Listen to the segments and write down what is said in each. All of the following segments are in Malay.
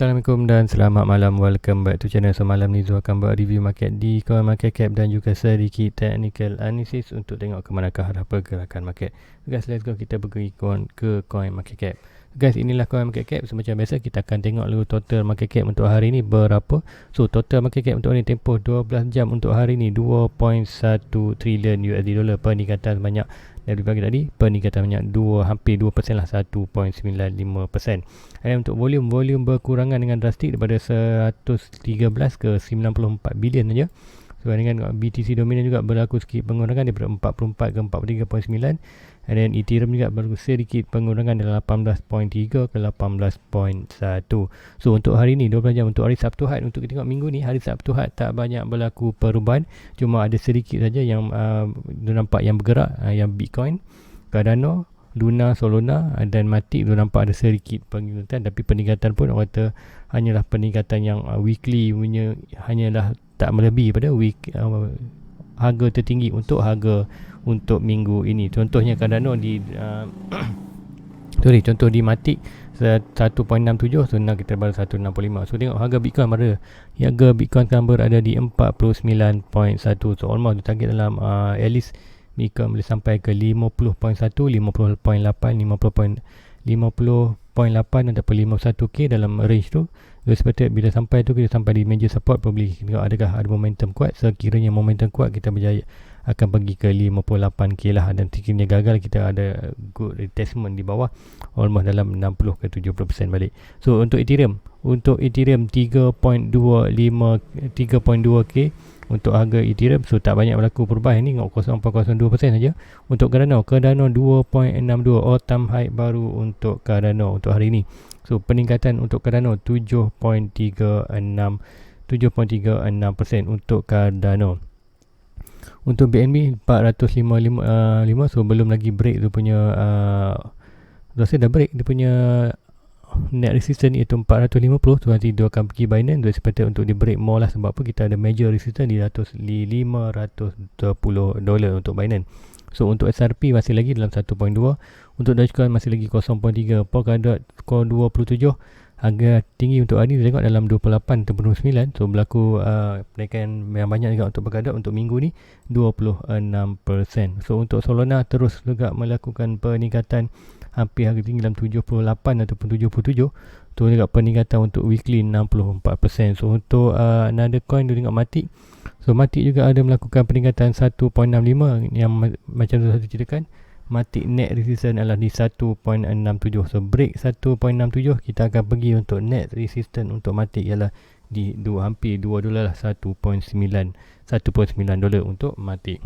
Assalamualaikum dan selamat malam. Welcome back to channel. So malam ni Zul akan buat review market di coin market cap dan juga sedikit technical analysis untuk tengok ke manakah arah pergerakan market. So guys, let's go, kita pergi ke coin market cap. Guys, inilah coin market cap. So macam biasa kita akan tengok dulu total market cap untuk hari ni berapa. So total market cap untuk hari ni tempoh 12 jam untuk hari ni 2.1 trilion USD dollar, peningkatan banyak dari pagi tadi, peningkatan banyak hampir 2% lah, 1.95%. Dan untuk volume berkurangan dengan drastik daripada 113 ke 94 bilion saja. So dengan BTC dominan juga berlaku sedikit pengurangan daripada 44 ke 43.9. And then Ethereum juga berlaku sedikit pengurangan dari 18.3 ke 18.1. So untuk hari ni 12 jam untuk hari Sabtu Had, untuk kita tengok minggu ni hari Sabtu Had tak banyak berlaku perubahan, cuma ada sedikit saja yang nampak yang bergerak, yang Bitcoin, Cardano, Luna, Solana dan Matic tu nampak ada sedikit peningkatan, tapi peningkatan pun orang kata hanyalah peningkatan yang weekly punya, hanyalah tak melebihi pada harga tertinggi untuk harga untuk minggu ini. Contohnya Cardano di contoh di Matic 1.67, so now kita baru 1.65. So tengok harga Bitcoin berada, harga Bitcoin sekarang berada di 49.1. So almost target dalam at least Bitcoin boleh sampai ke 50.1, 50.8, 50.8 ataupun 51k dalam range tu. So seperti bila sampai tu kita sampai di major support, probably tengok adakah ada momentum kuat. Sekiranya momentum kuat, kita berjaya akan pergi ke 58k lah, dan sekiranya gagal kita ada good retestment di bawah almost dalam 60 ke 70% balik. So untuk Ethereum 3.2k untuk harga Ethereum, so tak banyak berlaku perubahan ni, 0.02% saja. Untuk Cardano 2.62, all time high baru untuk Cardano untuk hari ini. So peningkatan untuk Cardano 7.36% untuk Cardano. Untuk BNB 455, so belum lagi break dia punya rasa dah break dia punya net resistance, iaitu 450. So nanti dia akan pergi Binance, dia seperti untuk di break more lah. Sebab apa? Kita ada major resistance di $520 untuk Binance. So untuk SRP masih lagi dalam 1.2, untuk Dogecoin masih lagi 0.3, Polkadot Core 27, harga tinggi untuk hari ni tengok dalam 28 ataupun 29. So berlaku penaikan yang banyak juga untuk Polkadot untuk minggu ni 26%. So untuk Solana terus juga melakukan peningkatan, hampir harga tinggi dalam 78 ataupun 77. Tu juga peningkatan untuk weekly 64%. So untuk another coin tu tengok Matic. So Matic juga ada melakukan peningkatan 1.65, yang macam tu saya ceritakan. Matic net resistance adalah di 1.67. So break 1.67, kita akan pergi untuk net resistance untuk Matic ialah di hampir $2 lah, 1.9 $1.9 untuk Matic.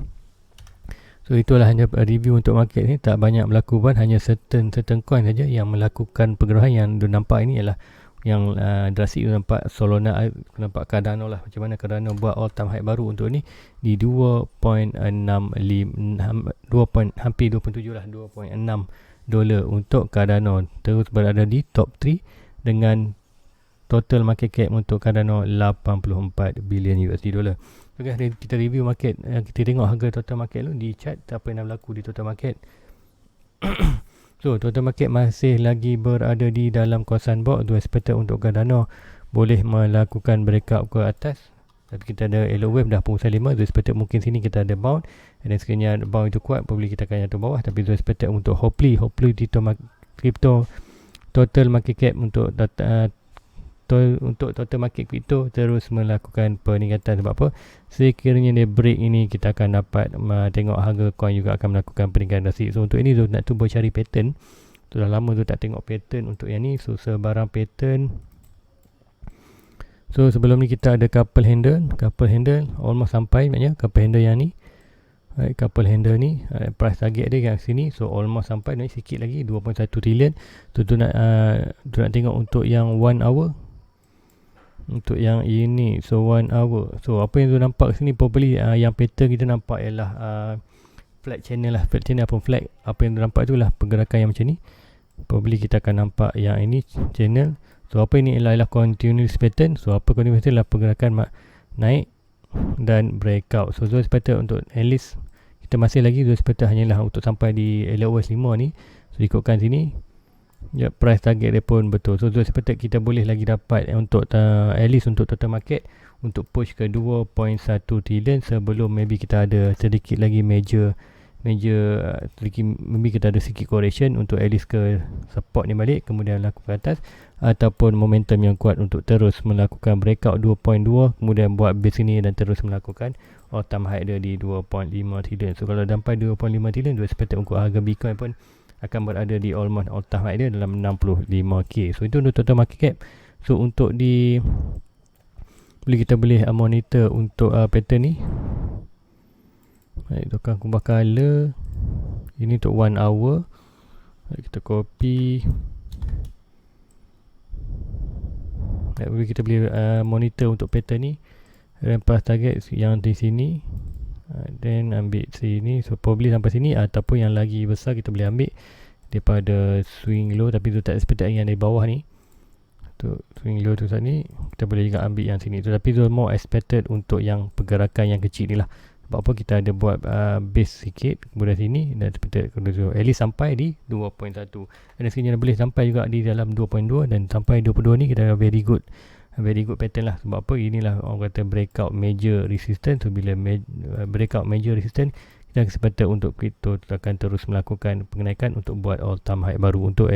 So itulah hanya review untuk market ni, tak banyak berlaku pun, hanya certain coin saja yang melakukan pergerakan. Yang dia nampak ini ialah yang drastik, nampak Solana, nampak Cardano lah, macam mana Cardano buat all time high baru untuk ni di 2.65, hampir 27 lah, $2.6 untuk Cardano, terus berada di top 3 dengan total market cap untuk Cardano 84 bilion USD dollar. So guys, kita review market, kita tengok harga total market dulu di chart, apa yang dah berlaku di total market. So total market masih lagi berada di dalam kawasan box. Expected untuk Cardano boleh melakukan breakout ke atas, tapi kita ada yellow wave dah pukul 5. Expected mungkin sini kita ada bound, dan sekiranya bound itu kuat, probably kita akan jatuh bawah. Tapi expected untuk hopefully di crypto total market cap untuk total market crypto terus melakukan peningkatan. Sebab apa? Sekiranya dia break ini, kita akan dapat tengok harga coin juga akan melakukan peningkatan drastik. So untuk ini tu nak cuba cari pattern. Sudah lama tu tak tengok pattern untuk yang ni. So sebarang pattern. So sebelum ni kita ada couple handle almost sampai, maknanya couple handle yang ni. Couple handle ni price target dia kat sini, so almost sampai, naik sikit lagi 2.1 trilion. Tu nak tengok untuk yang 1 hour. Untuk yang ini, so 1 hour. So apa yang tu nampak sini, probably yang pattern kita nampak ialah flat channel lah, flat channel apa flag. Apa yang tu nampak tu lah pergerakan yang macam ni. Probably kita akan nampak yang ini channel. So apa ini ialah continuous pattern. So apa continuous pattern lah pergerakan naik dan breakout. So seperti untuk at least kita masih lagi seperti hanyalah untuk sampai di LOS 5 ni. So ikutkan sini Ya, price target dia pun betul. So expected kita boleh lagi dapat untuk at least untuk total market untuk push ke 2.1 trillion sebelum maybe kita ada sedikit lagi major sedikit, maybe kita ada sedikit correction untuk at least ke support ni balik, kemudian laku ke atas, ataupun momentum yang kuat untuk terus melakukan breakout 2.2, kemudian buat base ni dan terus melakukan all time high dia di 2.5 trillion. So kalau sampai 2.5 trillion, tu expected untuk harga Bitcoin pun akan berada di almost all time high dia dalam 65k. So itu untuk total market cap. So untuk kita boleh monitor untuk pattern ni. Baik, tukar kubah color. Ini untuk 1 hour. Baik, kita copy. Baik, kita boleh monitor untuk pattern ni. Rempas target yang di sini. Then ambil sini. So probably sampai sini, ataupun yang lagi besar kita boleh ambil daripada swing low, tapi tu tak expected yang dari bawah ni. Tu swing low tu saat ni kita boleh juga ambil yang sini tu, tapi tu more expected untuk yang pergerakan yang kecil ni lah. Sebab apa, kita ada buat base sikit kemudian sini dan expected at least sampai di 2.1, dan sekiranya boleh sampai juga di dalam 2.2 dan sampai 22 ni kita very good pattern lah. Sebab apa, inilah orang kata breakout major resistance. So bila breakout major resistance, kita expected untuk kita akan terus melakukan pengenaikan untuk buat all time high baru untuk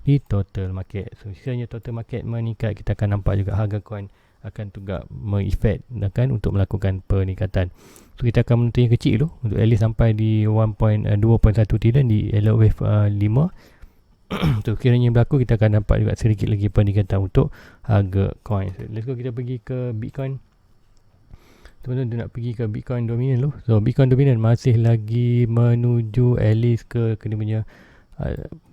di total market. So sekiranya total market meningkat, kita akan nampak juga harga coin akan juga mengefek untuk melakukan peningkatan. So kita akan menentu yang kecil dulu untuk at least sampai di 2.1 trillion di Elliott Wave 5. So kiranya berlaku, kita akan dapat juga sedikit lagi peningkatan untuk harga coin. So, let's go, kita pergi ke Bitcoin. Teman-teman nak pergi ke Bitcoin dominant dulu. So Bitcoin dominant masih lagi menuju at least ke dia punya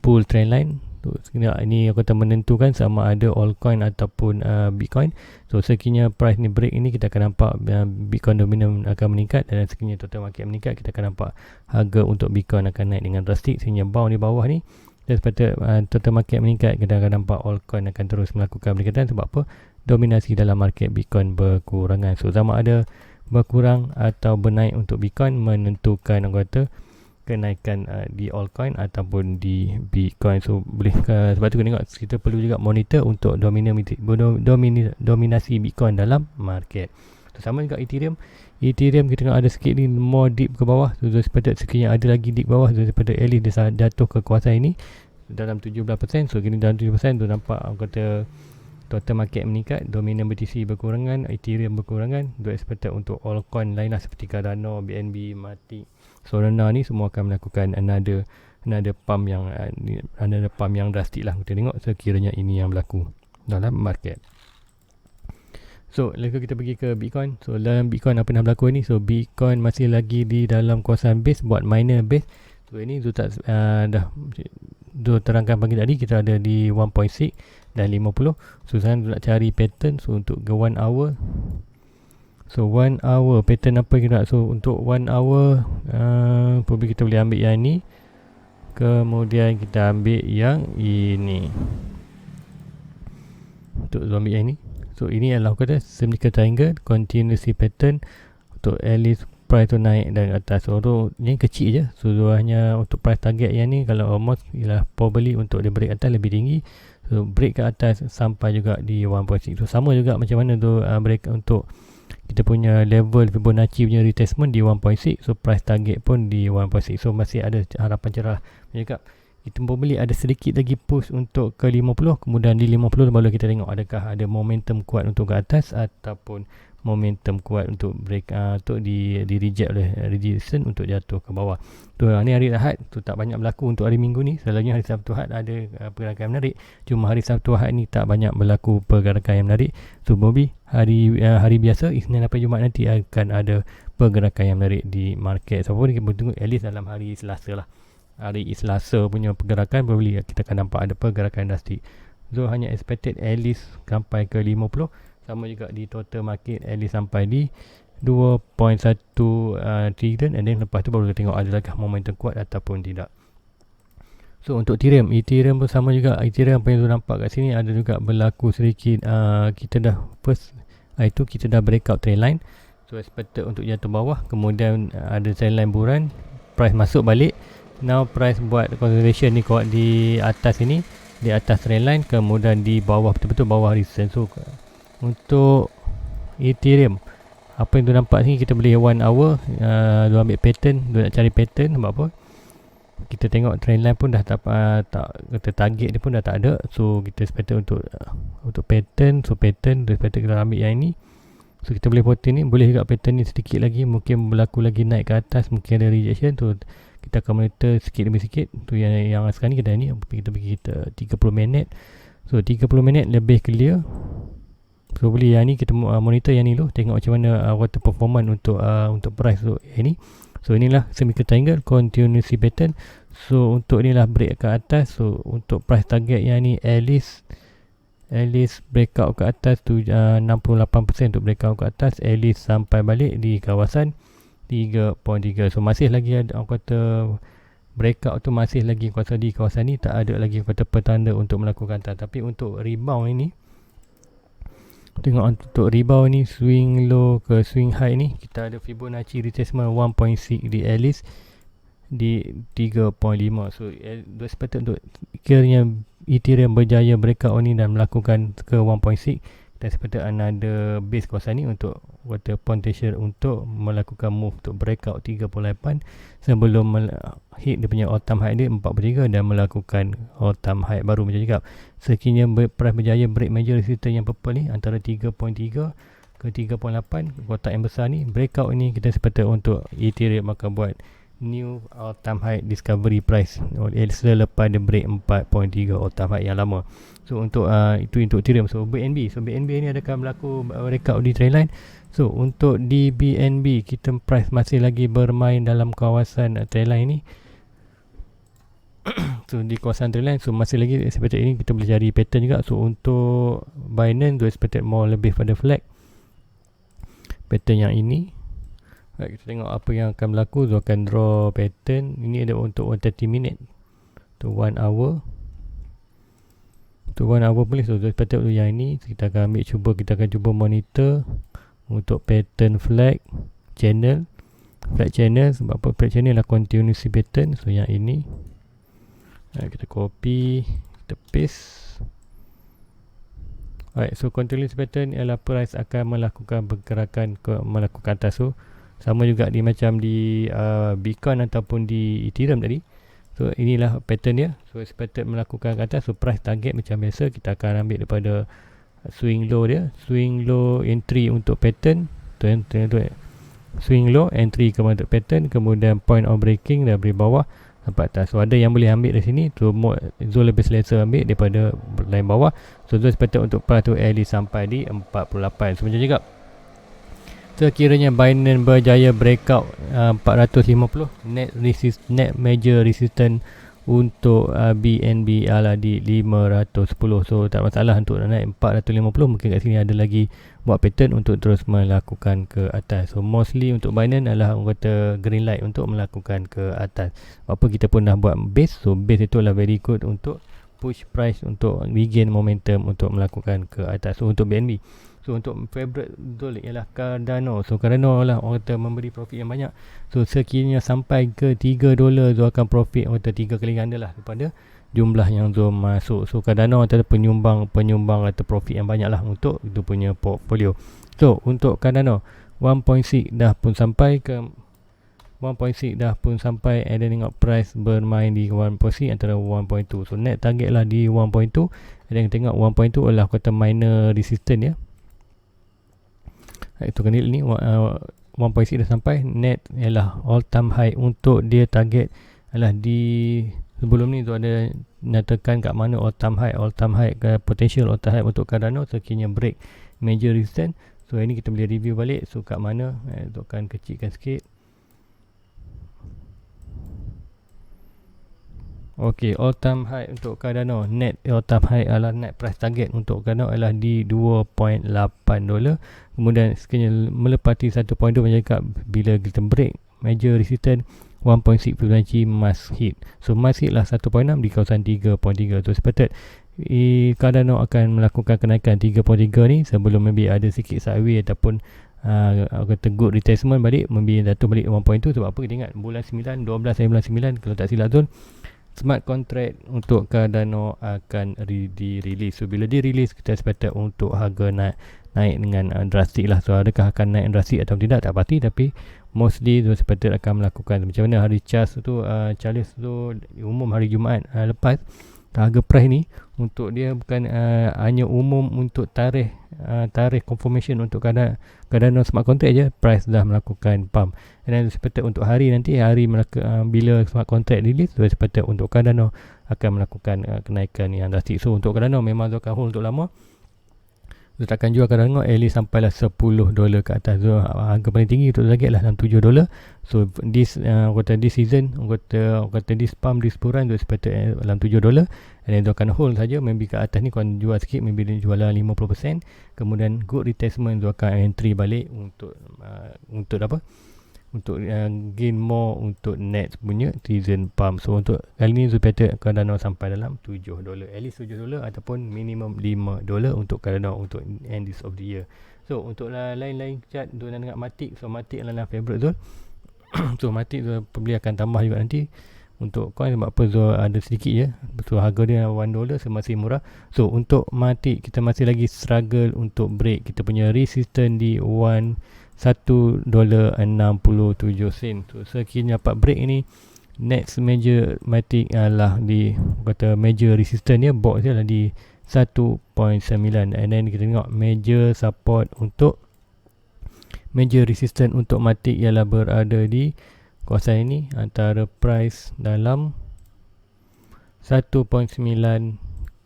bull trend line. So ini aku kata menentukan sama ada altcoin ataupun Bitcoin. So sekiranya price ni break ini, kita akan nampak Bitcoin dominant akan meningkat, dan sekiranya total market meningkat, kita akan nampak harga untuk Bitcoin akan naik dengan drastik. Sehingga bound di bawah ni, dan sepatutnya total market meningkat, kita akan nampak altcoin akan terus melakukan peningkatan. Sebab apa? Dominasi dalam market Bitcoin berkurangan. So sama ada berkurang atau bernaik untuk Bitcoin menentukan orang kata kenaikan di altcoin ataupun di Bitcoin. So boleh sebab tu tengok, kita perlu juga monitor untuk dominasi Bitcoin dalam market. So sama juga Ethereum kita tengok ada sikit ni more deep ke bawah. So sepatutnya sekiranya ada lagi deep bawah, so sepatutnya at least dia jatuh ke kawasan ini dalam 17%. So kini dalam 17% tu nampak orang kata total market meningkat, dominan BTC berkurangan, Ethereum berkurangan. Dua expected untuk altcoin lain lah seperti Cardano, BNB, Matic, Solana ni semua akan melakukan another pump yang drastik lah. Kita tengok sekiranya ini yang berlaku dalam market. So lalu kita pergi ke Bitcoin. So dalam Bitcoin apa yang berlaku ni? So Bitcoin masih lagi di dalam kawasan base, buat minor base. So ini Zutat dah terangkan pagi tadi, kita ada di 1.6 dan 50. So sekarang nak cari pattern. So untuk ke 1 hour, so 1 hour pattern apa kita nak? So untuk 1 hour probably kita boleh ambil yang ni, kemudian kita ambil yang ini. Untuk ambil yang ni, so ini adalah kata symmetrical triangle continuously pattern untuk at least price tu naik dari atas. So tu yang kecil je. So hanya untuk price target yang ni, kalau almost ialah probably untuk dia break atas lebih tinggi. So break ke atas sampai juga di 1.6. So sama juga macam mana tu break untuk kita punya level Fibonacci punya retracement di 1.6. So price target pun di 1.6. So masih ada harapan cerah. Cakap kita probably ada sedikit lagi push untuk ke 50, kemudian di 50 baru kita tengok adakah ada momentum kuat untuk ke atas ataupun momentum kuat untuk break untuk di reject oleh resistance untuk jatuh ke bawah. Tu ni hari Ahad tu tak banyak berlaku untuk hari Minggu ni. Selalunya hari Sabtu Ahad ada pergerakan yang menarik. Cuma hari Sabtu Ahad ni tak banyak berlaku pergerakan yang menarik. So Bobby hari biasa Isnin sampai Jumaat nanti akan ada pergerakan yang menarik di market. So kita tunggu at least dalam hari Selasa lah. Hari Selasa punya pergerakan probably kita akan nampak ada pergerakan drastik. So hanya expected at least sampai ke 50. Sama juga di total market at least sampai di 2.1 trillion, and then lepas tu baru kita tengok adakah momentum kuat ataupun tidak. So untuk Ethereum pun sama juga. Ethereum apa yang tu nampak kat sini ada juga berlaku sedikit kita dah kita dah breakout trend line. So expected untuk jatuh bawah, kemudian ada trend line buran, price masuk balik. Now price buat consolidation ni kuat di atas ini, di atas trendline, kemudian di bawah, betul-betul bawah resistance. So untuk Ethereum, apa yang tu nampak ni, kita boleh 1 hour, dia ambil pattern, dia nak cari pattern. Sebab apa? Kita tengok trendline pun dah tak kata target dia pun dah tak ada. So kita sepatutnya untuk pattern. So pattern dia sepatutnya kita ambil yang ini. So kita boleh potong ni, boleh juga pattern ni sedikit lagi, mungkin berlaku lagi naik ke atas, mungkin ada rejection tu, kita akan monitor sikit demi sikit. Tu yang sekarang ni kita ni, kita bagi kita 30 minit. So 30 minit lebih clear. So boleh yang ni kita monitor yang ni dulu, tengok macam mana water performance untuk price untuk ini. So inilah semi triangle continuity pattern. So untuk inilah break ke atas. So untuk price target yang ni at least breakout ke atas tu 68% untuk breakout ke atas, at least sampai balik di kawasan 3.3. So masih lagi ada orang kata breakout tu, masih lagi kuasa di kawasan ni, tak ada lagi kata petanda untuk melakukan atas. Tapi untuk rebound ini, tengok untuk rebound ni, swing low ke swing high ni, kita ada Fibonacci retracement 1.6 di at least di 3.5. So sepatutnya untuk kiranya Ethereum berjaya breakout ni dan melakukan ke 1.6, dan sepatutnya ada base kawasan ni untuk water potential untuk melakukan move untuk breakout 3.8 sebelum hit dia punya all time high dia 43 dan melakukan all time high baru macam cakap. Sekiranya price berjaya break major resistance yang purple ni antara 3.3 ke 3.8, kotak yang besar ni, breakout ni kita sepatutnya untuk Ethereum akan buat new all time high discovery price selepas dia break 4.3 all time high yang lama. So untuk itu untuk Ethereum. So BNB ni adakah berlaku breakout di trendline. So untuk di BNB, kita price masih lagi bermain dalam kawasan trendline ni. So di kawasan trendline, so masih lagi seperti ini kita boleh cari pattern juga. So untuk Binance tu expected more lebih pada flag pattern yang ini. Kita tengok apa yang akan berlaku. So akan draw pattern. Ini ada untuk 130 minit to 1 hour. Untuk 1 hour boleh. So pattern tu yang ini kita akan ambil, kita akan cuba monitor untuk pattern flag channel. Flag channel, sebab apa? Flag channel lah continuity pattern. So yang ini kita copy, kita paste. Alright, so continuity pattern ialah price akan melakukan pergerakan melakukan atas. So sama juga macam di Bitcoin ataupun di Ethereum tadi. So inilah pattern dia. So expected melakukan ke atas. So price target macam biasa kita akan ambil daripada swing low dia. Swing low entry untuk pattern. Swing low entry kepada pattern, kemudian point of breaking dari bawah sampai atas. So ada yang boleh ambil dari sini. So zone lebih selesa ambil daripada line bawah. So zone expected untuk price tu at least sampai di 48. So macam cakap, sekiranya Binance berjaya breakout 450 net major resistance untuk BNB adalah di 510. So tak masalah untuk naik 450. Mungkin kat sini ada lagi buat pattern untuk terus melakukan ke atas. So mostly untuk Binance adalah orang kata green light untuk melakukan ke atas. Apa kita pun dah buat base. So base itu adalah very good untuk push price untuk regain momentum untuk melakukan ke atas. So untuk BNB, so untuk favorite betul ialah Cardano. So Cardano lah orang kata memberi profit yang banyak. So sekiranya sampai ke $3, Zul akan profit orang kata 3 kali ganda lah daripada jumlah yang Zul masuk. So Cardano antara penyumbang atau profit yang banyak lah untuk itu punya portfolio. So untuk Cardano 1.6 dah pun sampai ke 1.6 dah pun sampai, and then tengok price bermain di 1.6 antara 1.2. So net target lah di 1.2, and then tengok 1.2 adalah kata minor resistance ya. Itu kan ni 1.6 dah sampai. Net ialah all time high untuk dia target adalah di sebelum ni tu ada nyatakan kat mana all time high ke potential all time high untuk Cardano sekiranya break major resistance. So ini kita boleh review balik. So kat mana tu akan kecilkan sikit. Okey, all time high untuk Cardano, net all time high adalah net price target untuk Cardano adalah di $2.8. Kemudian sekiranya melepati 1.2 macam cakap, bila kita break major resistance 1.6 Fibonacci must hit. So must hit lah 1.6 di kawasan 3.3. So sepatutnya Cardano akan melakukan kenaikan 3.3 ni sebelum maybe ada sikit sideways ataupun kata good retracement balik, maybe jatuh balik 1.2. Sebab apa kita ingat bulan 9, 12 bulan 9 kalau tak silap tu smart contract untuk Cardano akan dirilis. So bila dirilis, kita expected untuk harga naik dengan drastik lah. So adakah akan naik drastik atau tidak, tak pasti, tapi mostly tu expected akan melakukan macam mana hari Charles tu umum hari Jumaat lepas. Harga price ni untuk dia bukan hanya umum untuk tarikh confirmation untuk Cardano smart contract je, price dah melakukan pump. Dan expected untuk hari nanti, bila smart contract release, expected untuk Cardano akan melakukan kenaikan yang drastik. So untuk Cardano memang dia akan hold untuk lama. Dia takkan jual Cardano at least sampailah $10 ke atas. So harga paling tinggi untuk target lah dalam $7. So this season, kata this pump, this puran tu expected dalam $7. And then dia akan hold saja, maybe ke atas ni korang jual sikit, maybe dia jual 50%. Kemudian good retracement, dia akan entry balik untuk apa? Untuk gain more untuk next punya season pump. So untuk kali ni expected Cardano sampai dalam $7, at least $7 ataupun minimum $5 untuk Cardano untuk end this of the year. So untuk lain-lain chart untuk nak dengar Matic, so Matic adalah favorite Zul. So Matic Zul probably akan tambah juga nanti untuk coin, sebab apa Zul ada sedikit je. So harga dia $1, so masih murah. So untuk Matic kita masih lagi struggle untuk break kita punya resistance di $1.67. So sekiranya dapat break ini, next major Matic adalah di major resistance dia box dia adalah di 1.9. And then kita tengok major support untuk major resistance untuk Matic ialah berada di kawasan ini, antara price dalam 1.9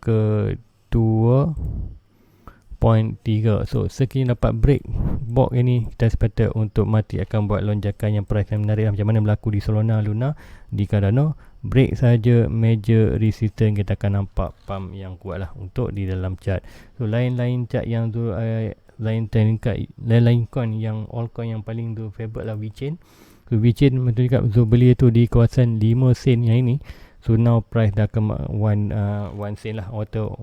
ke 2.3. So sekiranya dapat break box ini, kita expected untuk Matic akan buat lonjakan yang price yang menarik, macam mana berlaku di Solana Luna, di Cardano. Break saja major resistance, kita akan nampak pump yang kuat lah untuk di dalam chart. So lain-lain chart yang tu lain coin yang all coin yang paling tu favorite lah VeChain. So VeChain betul juga, so beli tu di kawasan 5 sen yang ini. So now price dah ke 1 sen lah, atau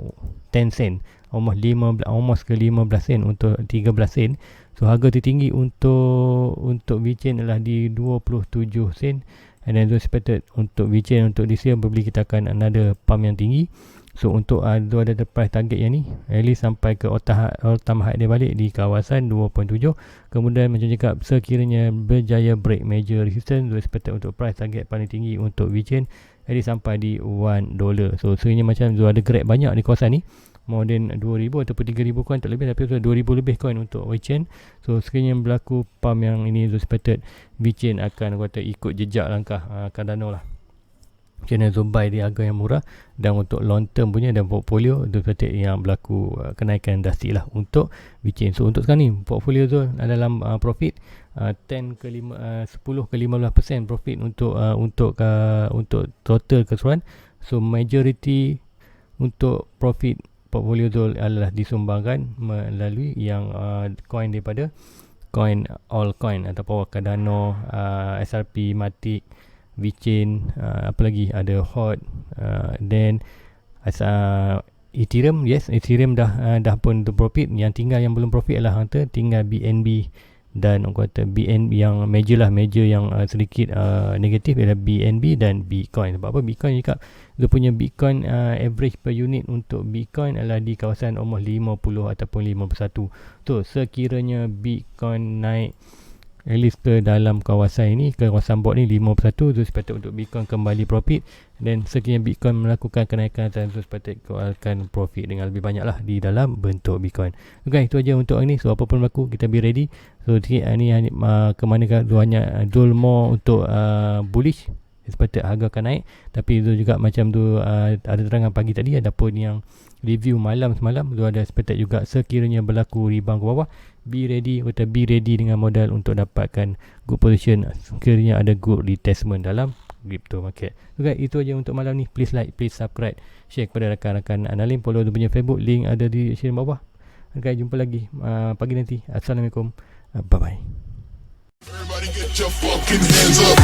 10 sen, almost ke 15 sen untuk 13 sen. So harga tertinggi untuk VeChain adalah di 27 sen. And then expected untuk VeChain untuk this year probably kita akan another pump yang tinggi. So untuk ada price target yang ni at least sampai ke all-time high dia balik di kawasan 2.7. Kemudian macam cakap, sekiranya berjaya break major resistance, expected untuk price target paling tinggi untuk VeChain at least sampai di $1. So sekiranya macam ada grab banyak di kawasan ni, more than 2,000 ataupun 3,000 coin, tak lebih, tapi 2,000 lebih coin untuk VeChain. So sekiranya berlaku pump yang ini, expected VeChain akan ikut jejak langkah Cardano lah. Channel Zoom buy di harga yang murah, dan untuk long term punya dan portfolio tu seperti yang berlaku kenaikan drastik lah untuk VeChain. So untuk sekarang ni portfolio tu dalam profit 10 ke 10 ke 15% profit untuk total keseluruhan. So majority untuk profit portfolio tu adalah disumbangkan melalui yang coin daripada coin all coin ataupun Cardano, SRP, Matic, VeChain, apa lagi ada HOT, then Ethereum. Yes, Ethereum dah pun tu profit. Yang tinggal yang belum profit adalah tinggal BNB dan BNB yang major yang sedikit negatif ialah BNB dan Bitcoin. Sebab apa? Bitcoin juga dia punya Bitcoin average per unit untuk Bitcoin adalah di kawasan almost 50 ataupun 51. So sekiranya Bitcoin naik at least ke dalam kawasan ini, ke kawasan bot ni 51, tu sepatutnya untuk Bitcoin kembali profit. Dan sekiranya Bitcoin melakukan kenaikan, tu sepatutnya akan profit dengan lebih banyak lah di dalam bentuk Bitcoin. Okay, itu aja untuk hari ni. So apa pun berlaku, kita be ready. So sikit ni ke manakah hanya Zul more untuk bullish, sepatutnya harga akan naik. Tapi Zul juga macam tu ada terangan pagi tadi, ada pun yang review malam semalam, Zul ada sepatutnya juga sekiranya berlaku rebound ke bawah, be ready dengan modal untuk dapatkan good position sekiranya ada good retracement dalam crypto market. Okay, itu aja untuk malam ni. Please like, please subscribe, share kepada rakan-rakan anda lain, follow dia punya Facebook, link ada di share bawah. Okay, jumpa lagi pagi nanti. Assalamualaikum, bye bye. Everybody get your fucking hands up.